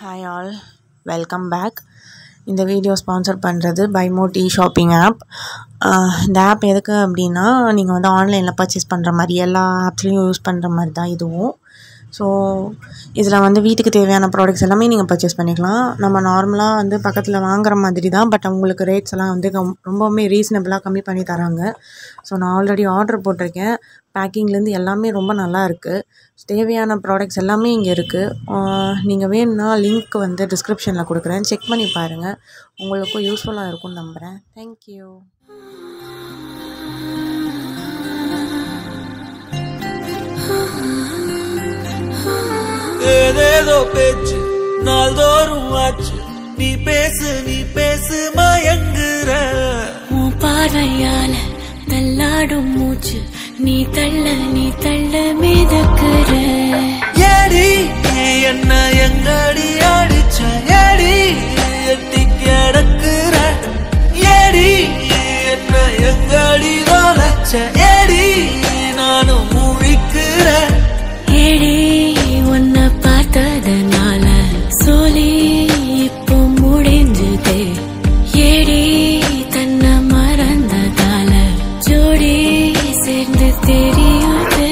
Hi all, welcome back. இந்த video sponsor பண்ணுறது பைமோட் ஷாப்பிங் ஆப். இந்த ஆப் எதுக்கு அப்படின்னா, நீங்கள் வந்து ஆன்லைனில் பர்ச்சேஸ் பண்ணுற மாதிரி எல்லா ஆப்ஸ்லேயும் யூஸ் பண்ணுற மாதிரி தான் இதுவும். ஸோ இதில் வந்து வீட்டுக்கு தேவையான ப்ராடக்ட்ஸ் எல்லாமே நீங்கள் பர்ச்சேஸ் பண்ணிக்கலாம். நம்ம நார்மலாக வந்து பக்கத்தில் வாங்குற மாதிரி தான், பட் அவங்களுக்கு ரேட்ஸ் எல்லாம் வந்து ரொம்பவுமே ரீசனபிளாக கம்மி பண்ணி தராங்க. ஸோ நான் ஆல்ரெடி ஆர்டர் போட்டிருக்கேன். பேக்கிங்லேருந்து எல்லாமே ரொம்ப நல்லா இருக்குது. தேவையான ப்ராடக்ட்ஸ் எல்லாமே இங்கே இருக்குது. நீங்கள் வேணும்னா லிங்க் வந்து டிஸ்கிரிப்ஷனில் கொடுக்குறேன், செக் பண்ணி பாருங்கள். உங்களுக்கும் யூஸ்ஃபுல்லாக இருக்கும்னு நம்புகிறேன். தேங்க்யூ. ஏதேதோ பேச்சு நாள்தோறும் ஆச்சு, நீ பேசு மயங்குற உன் பார்வையால தள்ளாடும் மூச்சு, நீ தள்ள மிதக்குற. ஏடி என்ன எங்கடி அடிச்ச, ஏடி எட்டி கிடக்குற, ஏடி என்ன எங்கடி தொலைச்ச, ஏடி நானும் முழிக்கிற. ஏடி உன்னை பார்த்ததனால சொல்லி இப்போ முடிஞ்சதே, ஏடி தன்னை மறந்ததால ஜோடி சேர்ந்து தெரியுதே.